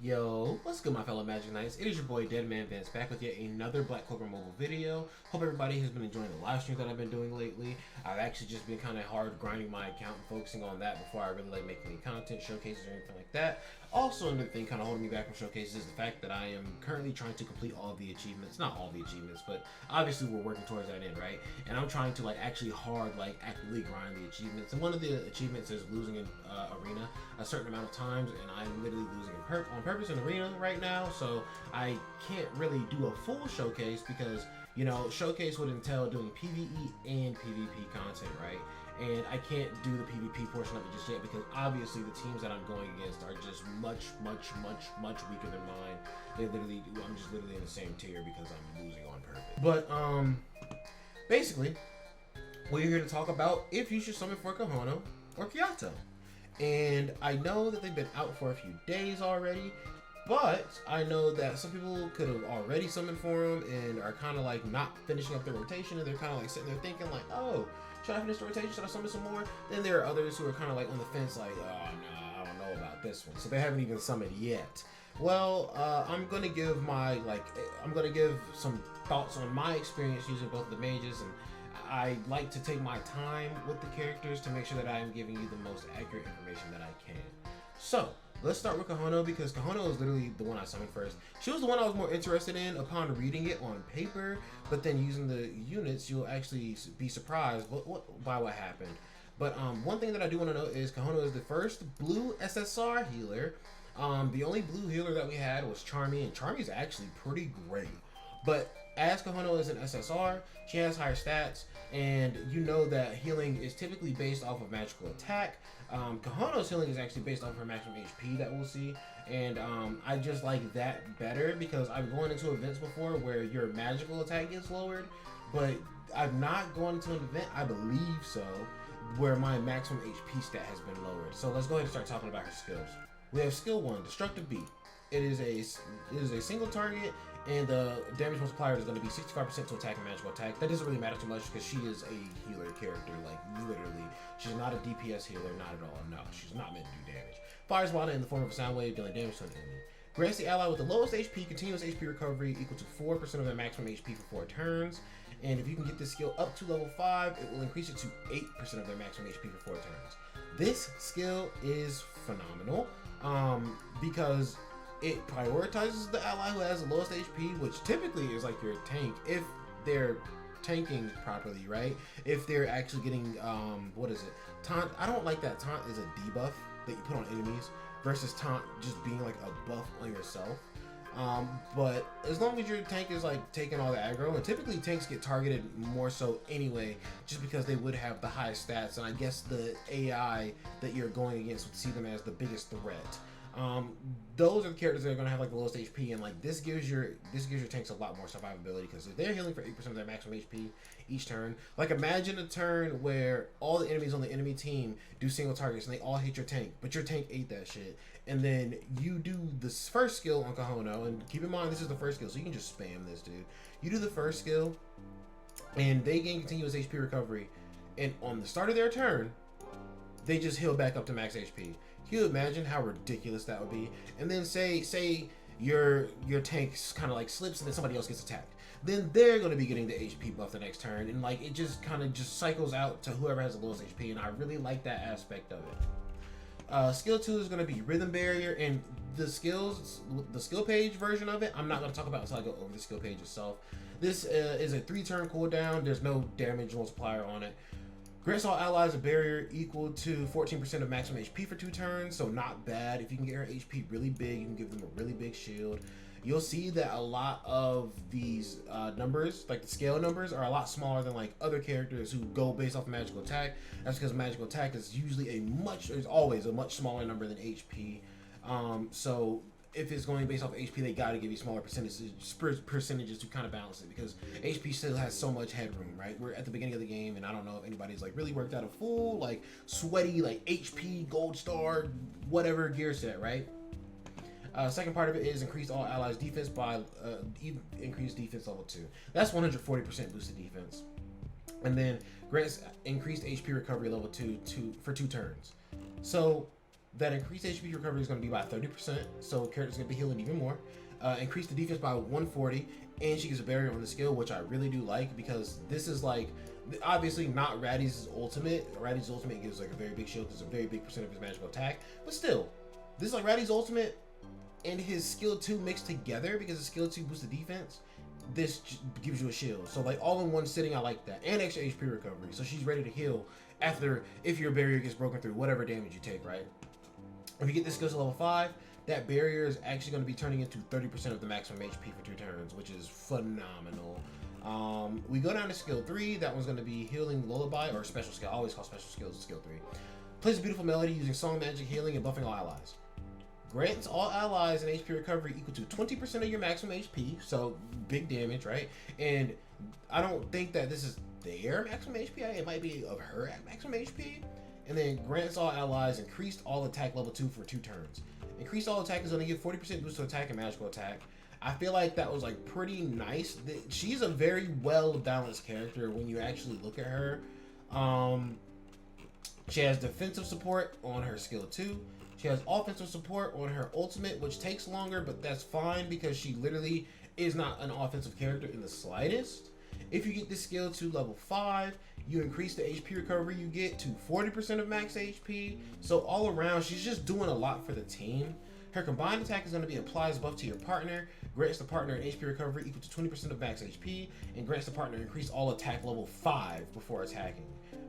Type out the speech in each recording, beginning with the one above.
Yo, what's good, my fellow Magic Knights? It is your boy DEADMANVINCE back with yet another Black Clover mobile video. Hope everybody has been enjoying the live streams that I've been doing lately. I've actually just been kind of hard grinding my account and focusing on that before I really like making any content, showcases, or anything like that. Also, another thing kind of holding me back from showcases is the fact that I am currently trying to complete all of the achievements. Not all the achievements, but obviously we're working towards that end, right? And I'm trying to actually actively grind the achievements. And one of the achievements is losing in arena a certain amount of times, and I'm literally losing on purpose in arena right now, so I can't really do a full showcase because, you know, showcase would entail doing PvE and PvP content, right? And I can't do the PvP portion of it just yet because obviously the teams that I'm going against are just much weaker than mine. I'm just literally in the same tier because I'm losing on purpose. But basically, we're here to talk about if you should summon for Kahono or Kiato. And I know that they've been out for a few days already, but I know that some people could have already summoned for them and are kind of like not finishing up their rotation, and they're kind of like sitting there thinking like, oh, should I finish the rotation? Should I summon some more? Then there are others who are kind of like on the fence like, oh, no, I don't know about this one. So they haven't even summoned yet. Well, I'm going to give some thoughts on my experience using both the mages, and I like to take my time with the characters to make sure that I am giving you the most accurate information that I can. So, let's start with Kahono because Kahono is literally the one I summoned first. She was the one I was more interested in upon reading it on paper, but then using the units, you'll actually be surprised by what happened. But one thing that I do want to know is Kahono is the first blue SSR healer. The only blue healer that we had was Charmy, and Charmy is actually pretty great. But as Kahono is an SSR, she has higher stats, and you know that healing is typically based off of magical attack. Kahono's healing is actually based off of her maximum HP that we'll see, and I just like that better because I've gone into events before where your magical attack gets lowered, but I've not gone into an event, I believe so, where my maximum HP stat has been lowered. So let's go ahead and start talking about her skills. We have skill 1, Destructive Beat. It is a single target, and the damage multiplier is going to be 65% to attack and magical attack. That doesn't really matter too much because she is a healer character, like literally. She's not a DPS healer, not at all. No, she's not meant to do damage. Fires Wada in the form of a sound wave, dealing damage to an enemy. Grants the ally with the lowest HP continuous HP recovery equal to 4% of their maximum HP for 4 turns. And if you can get this skill up to level 5, it will increase it to 8% of their maximum HP for 4 turns. This skill is phenomenal because it prioritizes the ally who has the lowest HP, which typically is like your tank, if they're tanking properly, right? If they're actually getting, taunt. I don't like that taunt is a debuff that you put on enemies versus taunt just being like a buff on yourself. But as long as your tank is like taking all the aggro, and typically tanks get targeted more so anyway, just because they would have the highest stats, and I guess the AI that you're going against would see them as the biggest threat. Those are the characters that are going to have like the lowest HP, and like this gives your tanks a lot more survivability because if they're healing for 8% of their maximum HP each turn, like imagine a turn where all the enemies on the enemy team do single targets and they all hit your tank, but your tank ate that shit, and then you do this first skill on Kahono, and keep in mind this is the first skill, so you can just spam this, dude. You do the first skill, and they gain continuous HP recovery, and on the start of their turn, they just heal back up to max HP. Can you imagine how ridiculous that would be? And then say your tank kind of like slips and then somebody else gets attacked. Then they're going to be getting the HP buff the next turn, and like it just kind of just cycles out to whoever has the lowest HP, and I really like that aspect of it. Skill 2 is going to be Rhythm Barrier, and the skill page version of it, I'm not going to talk about until I go over the skill page itself. This is a 3-turn cooldown. There's no damage multiplier on it. Grants all allies a barrier equal to 14% of maximum HP for 2 turns, so not bad. If you can get her HP really big, you can give them a really big shield. You'll see that a lot of these numbers, like the scale numbers, are a lot smaller than like other characters who go based off of magical attack. That's because magical attack is always a much smaller number than HP. So if it's going based off of HP, they gotta give you smaller percentages to kind of balance it, because HP still has so much headroom, right? We're at the beginning of the game, and I don't know if anybody's like really worked out a full like sweaty like HP gold star whatever gear set, right? Second part of it is increase all allies defense by increased defense level 2. That's 140% boosted defense, and then grants increased HP recovery level 2 for 2 turns. So That increased HP recovery is going to be by 30%, so character's going to be healing even more. Increase the defense by 140, and she gets a barrier on the skill, which I really do like, because this is like, obviously not Raddy's ultimate. Raddy's ultimate gives like a very big shield because it's a very big percent of his magical attack, but still, this is like Raddy's ultimate and his skill 2 mixed together, because the skill 2 boosts the defense. This gives you a shield, so like all in one sitting. I like that, and extra HP recovery, so she's ready to heal after, if your barrier gets broken through, whatever damage you take, right? If you get this skill to level 5, that barrier is actually going to be turning into 30% of the maximum HP for 2 turns, which is phenomenal. We go down to skill 3. That one's going to be healing lullaby, or special skill. I always call special skills skill 3. Plays a beautiful melody using song magic, healing, and buffing all allies. Grants all allies an HP recovery equal to 20% of your maximum HP, so big damage, right? And I don't think that this is their maximum HP. It might be of her maximum HP. And then grants all allies increased all attack level 2 for 2 turns. Increased all attack is going to give 40% boost to attack and magical attack. I feel like that was like pretty nice. She's a very well balanced character when you actually look at her. She has defensive support on her skill 2. She has offensive support on her ultimate, which takes longer, but that's fine because she literally is not an offensive character in the slightest. If you get this skill to level 5, you increase the HP recovery you get to 40% of max HP. So all around, she's just doing a lot for the team. Her combined attack is going to be applies buff to your partner, grants the partner an HP recovery equal to 20% of max HP, and grants the partner increase all attack level 5 before attacking.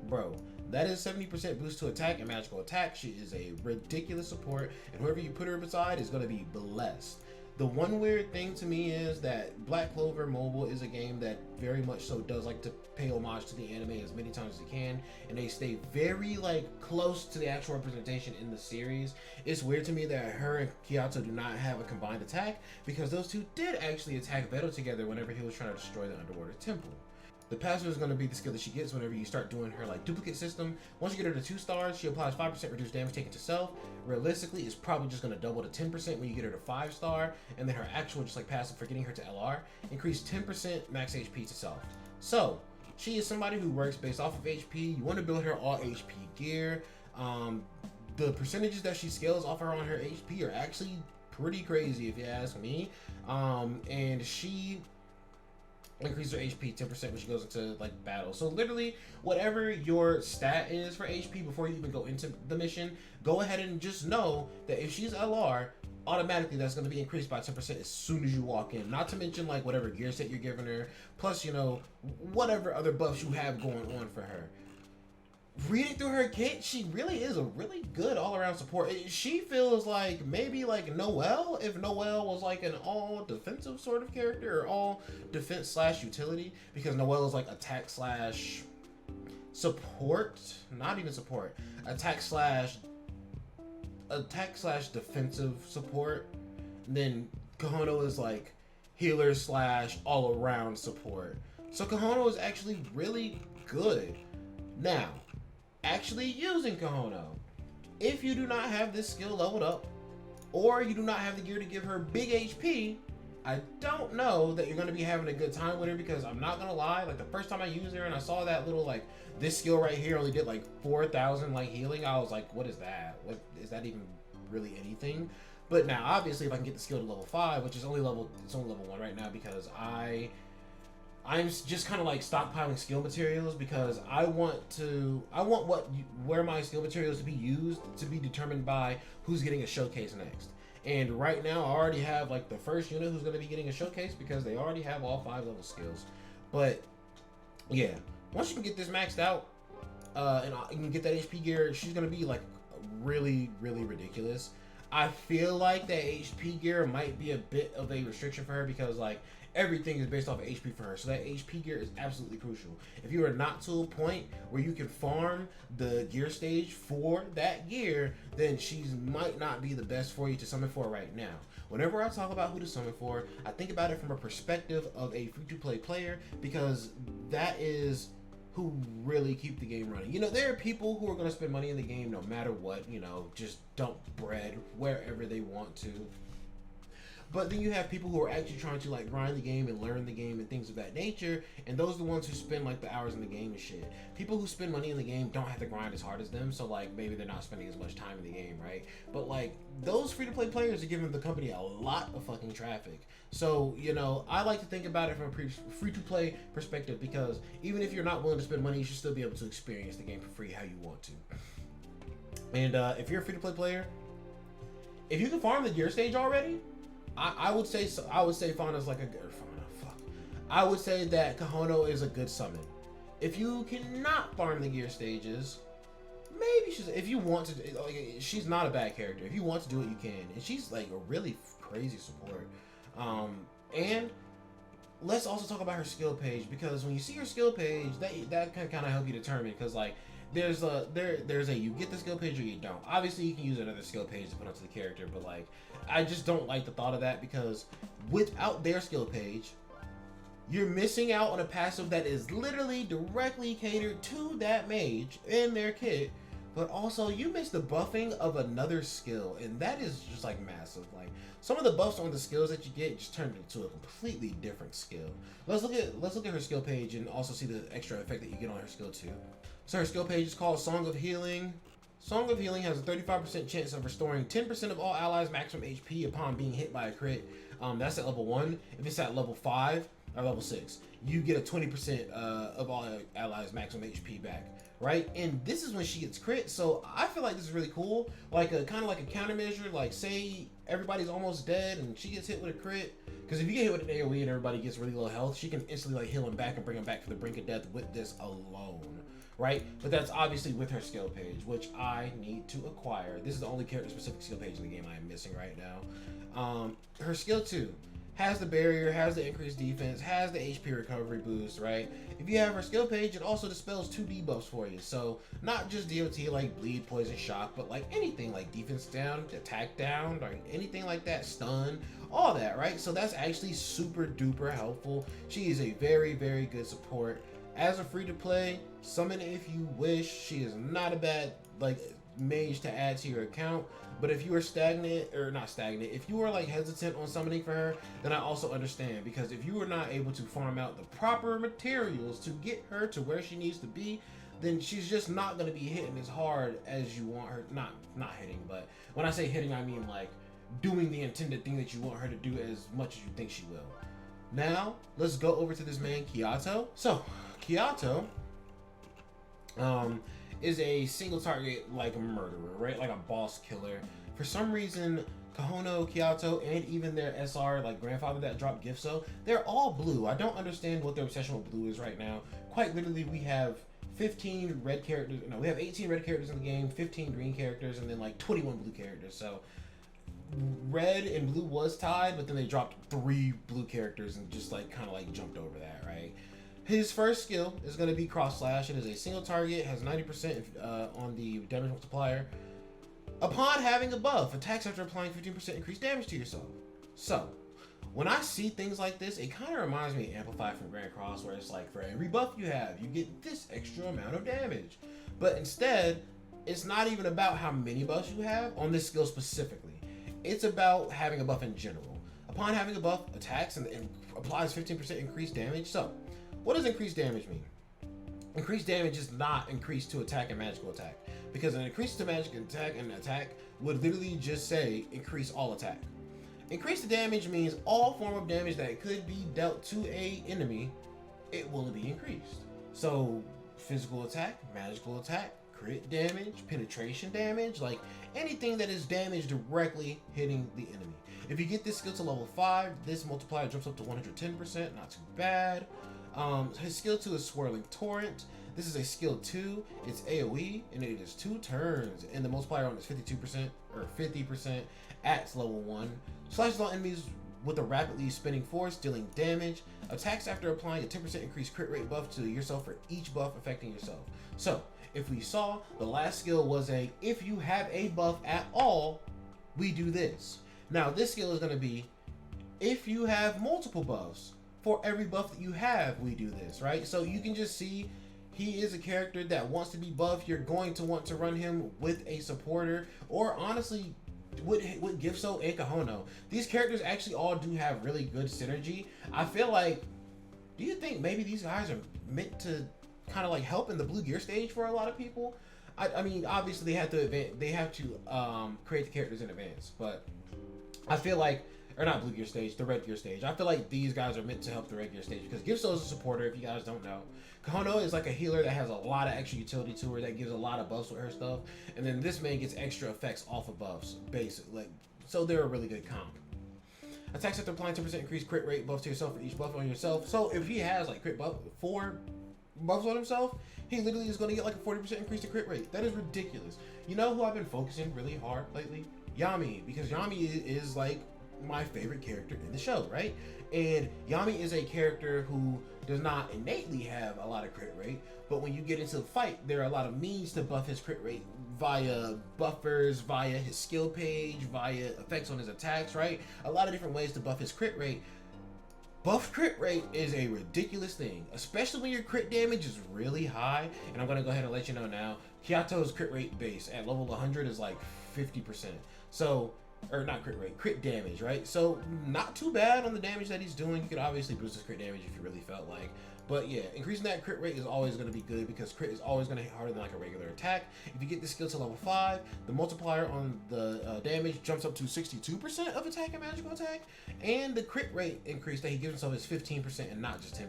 Bro, that is 70% boost to attack and magical attack. She is a ridiculous support, and whoever you put her beside is going to be blessed. The one weird thing to me is that Black Clover Mobile is a game that very much so does like to pay homage to the anime as many times as it can, and they stay very like close to the actual representation in the series. It's weird to me that her and Kiato do not have a combined attack, because those two did actually attack Veto together whenever he was trying to destroy the underwater temple. The passive is going to be the skill that she gets whenever you start doing her like duplicate system. Once you get her to 2 stars, she applies 5% reduced damage taken to self. Realistically, it's probably just going to double to 10% when you get her to 5 star, and then her actual just like passive for getting her to LR, increase 10% max HP to self. So she is somebody who works based off of HP. You want to build her all HP gear. The percentages that she scales off her on her HP are actually pretty crazy if you ask me. And she increase her HP 10% when she goes into like battle. So literally whatever your stat is for HP before you even go into the mission, go ahead and just know that if she's LR, automatically that's going to be increased by 10% as soon as you walk in. Not to mention like whatever gear set you're giving her, plus, you know, whatever other buffs you have going on for her. Reading through her kit, she really is a really good all-around support. She feels like maybe like Noelle, if Noelle was like an all-defensive sort of character, or all-defense slash utility, because Noelle is like attack slash support, not even support, attack slash defensive support. And then Kahono is like healer slash all-around support. So Kahono is actually really good. Now, actually using Kahono, if you do not have this skill leveled up, or you do not have the gear to give her big HP, I don't know that you're going to be having a good time with her, because I'm not going to lie, like the first time I used her and I saw that little like, this skill right here only did like 4,000 like healing, I was like, what is that? What is that even really anything? But now obviously if I can get the skill to level 5, which is only level 1 right now, because I'm just kind of like stockpiling skill materials, because I want where my skill materials to be used to be determined by who's getting a showcase next. And right now I already have like the first unit who's going to be getting a showcase, because they already have all 5 level skills. But yeah, once you can get this maxed out and you can get that HP gear, she's going to be like really, really ridiculous. I feel like that HP gear might be a bit of a restriction for her, because like everything is based off of HP for her. So that HP gear is absolutely crucial. If you are not to a point where you can farm the gear stage for that gear, then she might not be the best for you to summon for right now. Whenever I talk about who to summon for, I think about it from a perspective of a free-to-play player, because that is who really keep the game running. You know, there are people who are going to spend money in the game no matter what, you know, just dump bread wherever they want to. But then you have people who are actually trying to like grind the game and learn the game and things of that nature, and those are the ones who spend like the hours in the game and shit. People who spend money in the game don't have to grind as hard as them, so like maybe they're not spending as much time in the game, right? But like those free-to-play players are giving the company a lot of fucking traffic. So, you know, I like to think about it from a free-to-play perspective, because even if you're not willing to spend money, you should still be able to experience the game for free how you want to. And if you're a free-to-play player, if you can farm the gear stage already, I would say Fauna's like a good Fauna. I would say that Kahono is a good summon. If you cannot farm the gear stages, maybe if you want to, like, she's not a bad character. If you want to do it, you can, and she's like a really crazy support. And let's also talk about her skill page, because when you see her skill page, that can kind of help you determine, because like there's a you get the skill page or you don't. Obviously you can use another skill page to put onto the character, but like I just don't like the thought of that, because without their skill page, you're missing out on a passive that is literally directly catered to that mage in their kit. But also, you miss the buffing of another skill, and that is just like massive. Like some of the buffs on the skills that you get just turned into a completely different skill. Let's look at her skill page and also see the extra effect that you get on her skill too. So her skill page is called Song of Healing. Song of Healing has a 35% chance of restoring 10% of all allies' maximum HP upon being hit by a crit. That's at level 1. If it's at level 5 or level 6, you get a 20% of all allies' maximum HP back. Right, and this is when she gets crit, so I feel like this is really cool, like a kind of like a countermeasure. Like say everybody's almost dead and she gets hit with a crit, because if you get hit with an AoE and everybody gets really low health, she can instantly like heal him back and bring him back to the brink of death with this alone, right? But that's obviously with her skill page, which I need to acquire. This is the only character specific skill page in the game I am missing right now. Her skill 2 has the barrier, has the increased defense, has the HP recovery boost, right? If you have her skill page, it also dispels 2 debuffs for you. So not just DOT like bleed, poison, shock, but like anything like defense down, attack down, like anything like that, stun, all that, right? So that's actually super duper helpful. She is a very, very good support. As a free to play, summon if you wish. She is not a bad like mage to add to your account. But if you are stagnant, or not stagnant, if you are like hesitant on summoning for her, then I also understand, because if you are not able to farm out the proper materials to get her to where she needs to be, then she's just not going to be hitting as hard as you want her. Not hitting, but when I say hitting, I mean like doing the intended thing that you want her to do as much as you think she will. Now, let's go over to this man, Kiato. So, Kiato, is a single target like a murderer, right? Like a boss killer. For some reason, Kahono, Kiato, and even their SR, like grandfather that dropped Gifso, they're all blue. I don't understand what their obsession with blue is right now. Quite literally, we have 15 red characters. No, we have 18 red characters in the game, 15 green characters, and then like 21 blue characters. So red and blue was tied, but then they dropped 3 blue characters and just like kind of like jumped over that, right? His first skill is going to be Cross Slash. It is a single target, has 90% on the damage multiplier. Upon having a buff, attacks after applying 15% increased damage to yourself. So, when I see things like this, it kind of reminds me of Amplify from Grand Cross, where it's like, for every buff you have, you get this extra amount of damage. But instead, it's not even about how many buffs you have on this skill specifically. It's about having a buff in general. Upon having a buff, attacks and applies 15% increased damage. So, what does increased damage mean? Increased damage is not increased to attack and magical attack, because an increase to magic attack and attack would literally just say increase all attack. Increase the damage means all form of damage that could be dealt to a enemy, it will be increased. So physical attack, magical attack, crit damage, penetration damage, like anything that is damage directly hitting the enemy. If you get this skill to level 5, this multiplier jumps up to 110%, not too bad. His skill 2 is Swirling Torrent. This is a skill 2. It's AoE, and it is 2 turns, and the multiplier on it is 52% or 50% at level 1. Slashes all enemies with a rapidly spinning force, dealing damage. Attacks after applying a 10% increased crit rate buff to yourself for each buff affecting yourself. So, if we saw, the last skill was a, if you have a buff at all, we do this. Now, this skill is going to be, if you have multiple buffs, for every buff that you have, we do this, right? So you can just see he is a character that wants to be buffed. You're going to want to run him with a supporter, or honestly, with Gifso and Kahono, these characters actually all do have really good synergy. I feel like, do you think maybe these guys are meant to kind of like help in the Blue Gear stage for a lot of people? I mean, obviously they have to create the characters in advance, but I feel like, or not Blue Gear stage, the Red Gear stage. I feel like these guys are meant to help the Red Gear stage because Gifso is a supporter, if you guys don't know. Kahono is like a healer that has a lot of extra utility to her, that gives a lot of buffs with her stuff. And then this man gets extra effects off of buffs, basically. Like, so they're a really good comp. Attacks after applying 10% increased crit rate buff to yourself for each buff on yourself. So if he has like crit buff, 4 buffs on himself, he literally is going to get like a 40% increase to crit rate. That is ridiculous. You know who I've been focusing really hard lately? Yami, because Yami is like my favorite character in the show, right? And Yami is a character who does not innately have a lot of crit rate, but when you get into the fight, there are a lot of means to buff his crit rate via buffers, via his skill page, via effects on his attacks, right? A lot of different ways to buff his crit rate. Buff crit rate is a ridiculous thing, especially when your crit damage is really high. And I'm going to go ahead and let you know now, Kiato's crit rate base at level 100 is like 50%. So, or not crit rate, crit damage, right? So not too bad on the damage that he's doing. You could obviously boost his crit damage if you really felt like. But yeah, increasing that crit rate is always going to be good because crit is always going to hit harder than like a regular attack. If you get this skill to level 5, the multiplier on the damage jumps up to 62% of attack and magical attack. And the crit rate increase that he gives himself is 15% and not just 10%.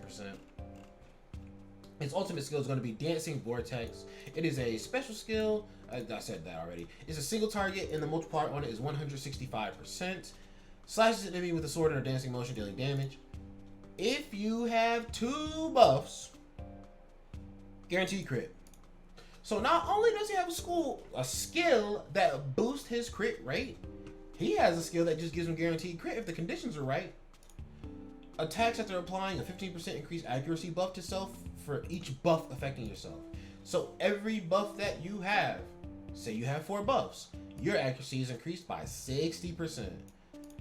His ultimate skill is going to be Dancing Vortex. It is a special skill. I said that already. It's a single target, and the multiplier on it is 165%. Slashes an enemy with a sword in a dancing motion, dealing damage. If you have 2 buffs, guaranteed crit. So not only does he have a skill that boosts his crit rate, he has a skill that just gives him guaranteed crit if the conditions are right. Attacks after applying a 15% increased accuracy buff to self for each buff affecting yourself. So every buff that you have, say you have 4 buffs, your accuracy is increased by 60%.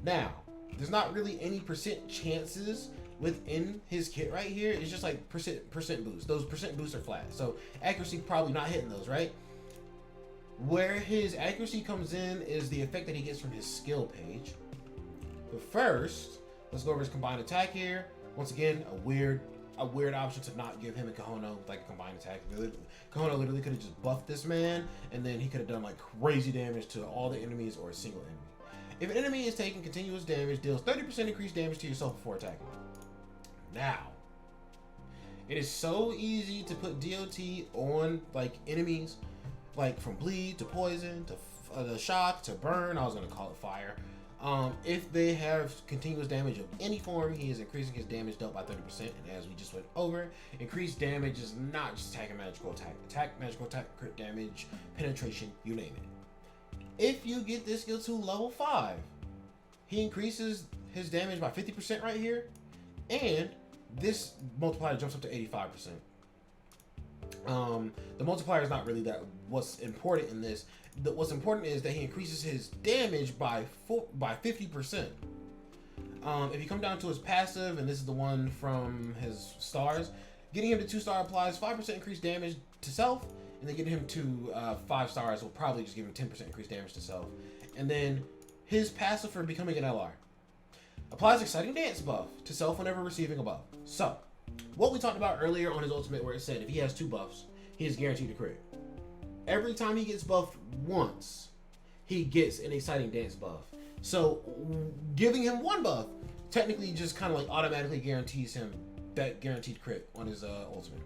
Now, there's not really any percent chances within his kit right here. It's just like percent boost. Those percent boosts are flat. So accuracy probably not hitting those, right? Where his accuracy comes in is the effect that he gets from his skill page. But first, let's go over his combined attack here. Once again, a weird option to not give him and Kahono like a combined attack. Kahono literally could have just buffed this man, and then he could have done like crazy damage to all the enemies or a single enemy. If an enemy is taking continuous damage, deals 30% increased damage to yourself before attacking. Now, it is so easy to put DOT on like enemies, like from bleed to poison to the shock to burn. I was gonna call it fire. If they have continuous damage of any form, he is increasing his damage dealt by 30%. And as we just went over, increased damage is not just attack and magical attack. Attack, magical attack, crit damage, penetration, you name it. If you get this skill to level 5, he increases his damage by 50% right here. And this multiplier jumps up to 85%. The multiplier is not really that what's important in this. What's important is that he increases his damage by 50%. If you come down to his passive, and this is the one from his stars, getting him to 2-star applies 5% increased damage to self, and then getting him to 5 stars will probably just give him 10% increased damage to self. And then his passive for becoming an LR applies exciting dance buff to self whenever receiving a buff. So, what we talked about earlier on his ultimate, where it said if he has 2 buffs, he is guaranteed to crit. Every time he gets buffed once, he gets an exciting dance buff. So, giving him 1 buff technically just kind of like automatically guarantees him that guaranteed crit on his ultimate.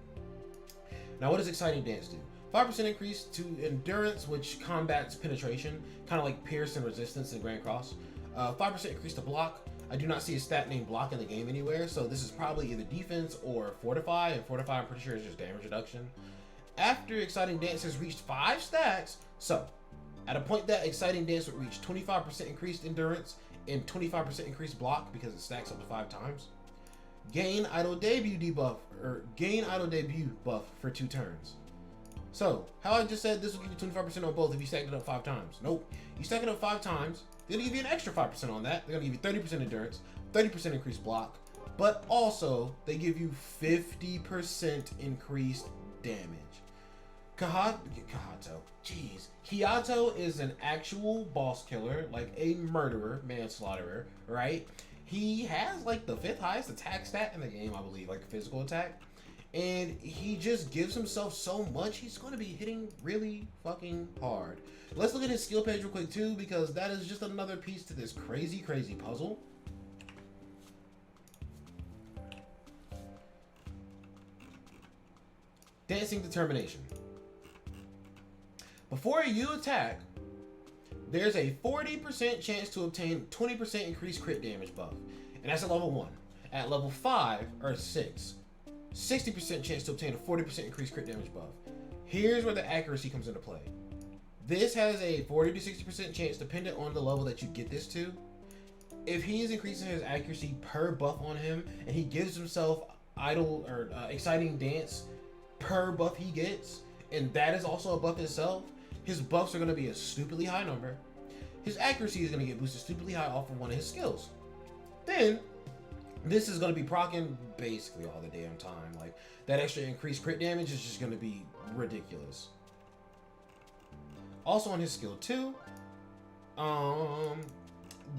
Now, what does exciting dance do? 5% increase to endurance, which combats penetration, kind of like pierce and resistance in Grand Cross. 5% increase to block. I do not see a stat named block in the game anywhere, so this is probably either defense or fortify, and fortify I'm pretty sure is just damage reduction. After exciting dance has reached 5 stacks, so at a point that exciting dance would reach 25% increased endurance and 25% increased block because it stacks up to 5 times. Gain idle debut debuff, or gain idle debut buff for 2 turns. So, how I just said this will give you 25% on both if you stack it up 5 times. Nope. You stack it up 5 times, they're going to give you an extra 5% on that. They're going to give you 30% endurance, 30% increased block, but also they give you 50% increased damage. Kahato. Jeez. Kiato is an actual boss killer, like a murderer, manslaughterer, right? He has like the 5th highest attack stat in the game, I believe, like physical attack. And he just gives himself so much, he's going to be hitting really fucking hard. Let's look at his skill page real quick too, because that is just another piece to this crazy, crazy puzzle. Dancing Determination. Before you attack, there's a 40% chance to obtain 20% increased crit damage buff. And that's at level 1. At level 5 or 6, 60% chance to obtain a 40% increased crit damage buff. Here's where the accuracy comes into play. This has a 40 to 60% chance dependent on the level that you get this to. If he is increasing his accuracy per buff on him, and he gives himself idle or exciting dance per buff he gets, and that is also a buff itself, his buffs are going to be a stupidly high number. His accuracy is going to get boosted stupidly high off of one of his skills. Then, this is going to be proccing basically all the damn time. Like, that extra increased crit damage is just going to be ridiculous. Also on his skill 2,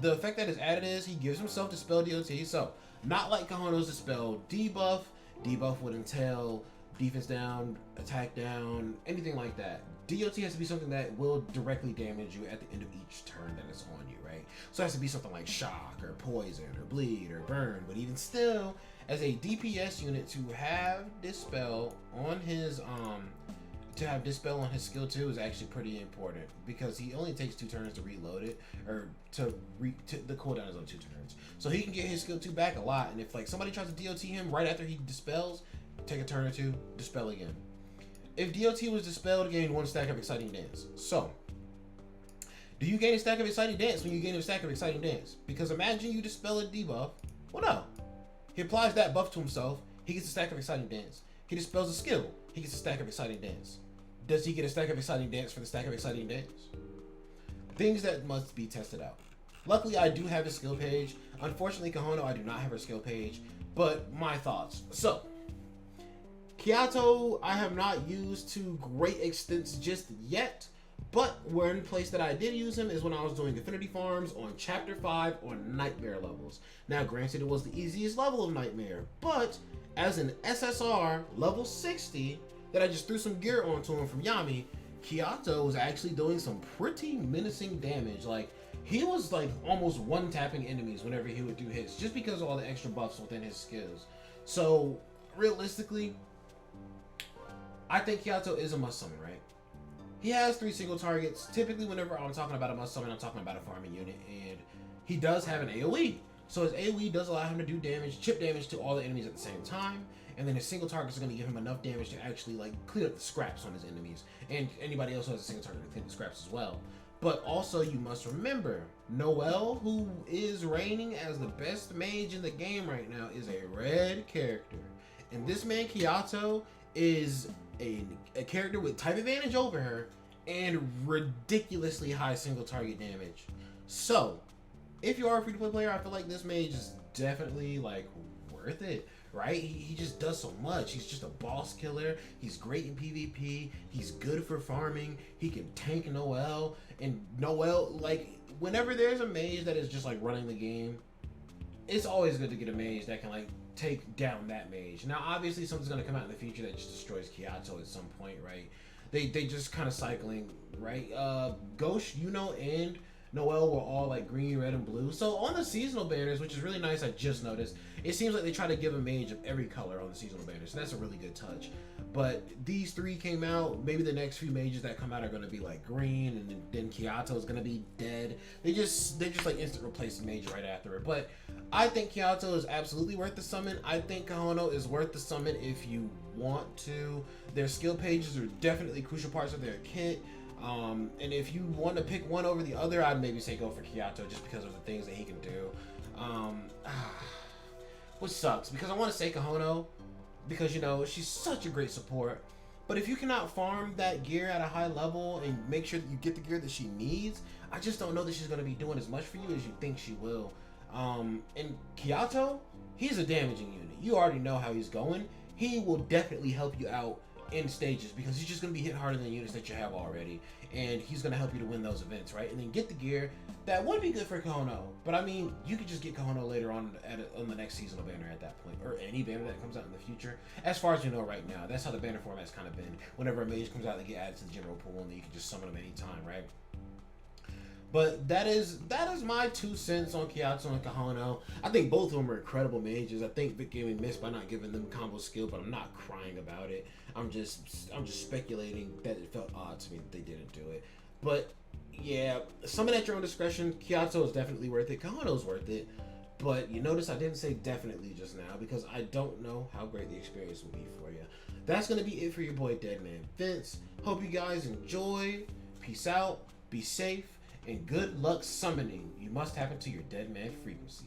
the effect that is added is he gives himself Dispel DOT. So, not like Kahono's Dispel debuff. Debuff would entail defense down, attack down, anything like that. DOT has to be something that will directly damage you at the end of each turn that it's on you, right? So it has to be something like shock or poison or bleed or burn. But even still, as a DPS unit, to have Dispel on his skill 2 is actually pretty important, because he only takes 2 turns to reload it, or the cooldown is on 2 turns. So he can get his skill 2 back a lot, and if like somebody tries to DOT him right after he dispels, take a turn or 2, dispel again. If DOT was dispelled, gain 1 stack of Exciting Dance. So, do you gain a stack of Exciting Dance when you gain a stack of Exciting Dance? Because imagine you dispel a debuff. Well, no. He applies that buff to himself. He gets a stack of Exciting Dance. He dispels a skill. He gets a stack of Exciting Dance. Does he get a stack of Exciting Dance for the stack of Exciting Dance? Things that must be tested out. Luckily, I do have a skill page. Unfortunately, Kahono, I do not have her skill page. But my thoughts. So, Kiato, I have not used to great extents just yet, but one place that I did use him is when I was doing Affinity Farms on Chapter 5 on Nightmare levels. Now, granted, it was the easiest level of Nightmare, but as an SSR level 60 that I just threw some gear onto him from Yami, Kiato was actually doing some pretty menacing damage. Like, he was like almost one-tapping enemies whenever he would do hits, just because of all the extra buffs within his skills. So, realistically, I think Kiato is a must summon, right? He has 3 single targets. Typically, whenever I'm talking about a must summon, I'm talking about a farming unit, and he does have an AoE. So his AoE does allow him to do damage, chip damage to all the enemies at the same time, and then his single targets are going to give him enough damage to actually like clean up the scraps on his enemies, and anybody else who has a single target to clean the scraps as well. But also, you must remember, Noelle, who is reigning as the best mage in the game right now, is a red character, and this man Kiato is a character with type advantage over her and ridiculously high single target damage. So, if you are a free-to-play player, I feel like this mage is definitely like worth it, right? He just does so much. He's just a boss killer. He's great in PvP. He's good for farming. He can tank Noelle, and Noelle, like, whenever there's a mage that is just like running the game, it's always good to get a mage that can like take down that mage. Now, obviously, something's going to come out in the future that just destroys Kiato at some point, right? They just kind of cycling, right? Ghost, and Noelle were all like green, red, and blue. So on the seasonal banners, which is really nice, I just noticed, it seems like they try to give a mage of every color on the seasonal banners. So that's a really good touch. But these 3 came out. Maybe the next few mages that come out are going to be like green, and then Kiato is going to be dead. They just like instant replace the mage right after it. But I think Kiato is absolutely worth the summon. I think Kahono is worth the summon if you want to. Their skill pages are definitely crucial parts of their kit. And if you want to pick one over the other, I'd maybe say go for Kiato just because of the things that he can do. Which sucks, because I want to say Kahono, because, she's such a great support. But if you cannot farm that gear at a high level and make sure that you get the gear that she needs, I just don't know that she's going to be doing as much for you as you think she will. And Kiato, he's a damaging unit. You already know how he's going. He will definitely help you out in stages, because he's just going to be hitting harder than the units that you have already, and he's going to help you to win those events, right? And then get the gear that would be good for Kahono, but I mean, you could just get Kahono later on on the next seasonal banner at that point, or any banner that comes out in the future. As far as you know right now, that's how the banner format's kind of been. Whenever a mage comes out, they get added to the general pool, and then you can just summon them anytime, right? But that is my 2 cents on Kiato and Kahono. I think both of them are incredible mages. I think Vic Gaming missed by not giving them combo skill, but I'm not crying about it. I'm just speculating that it felt odd to me that they didn't do it. But yeah, summon at your own discretion. Kiato is definitely worth it. Kahono's worth it. But you notice I didn't say definitely just now, because I don't know how great the experience will be for you. That's going to be it for your boy DEADMANVINCE. Hope you guys enjoy. Peace out. Be safe. And good luck summoning. You must tap into your dead man frequencies.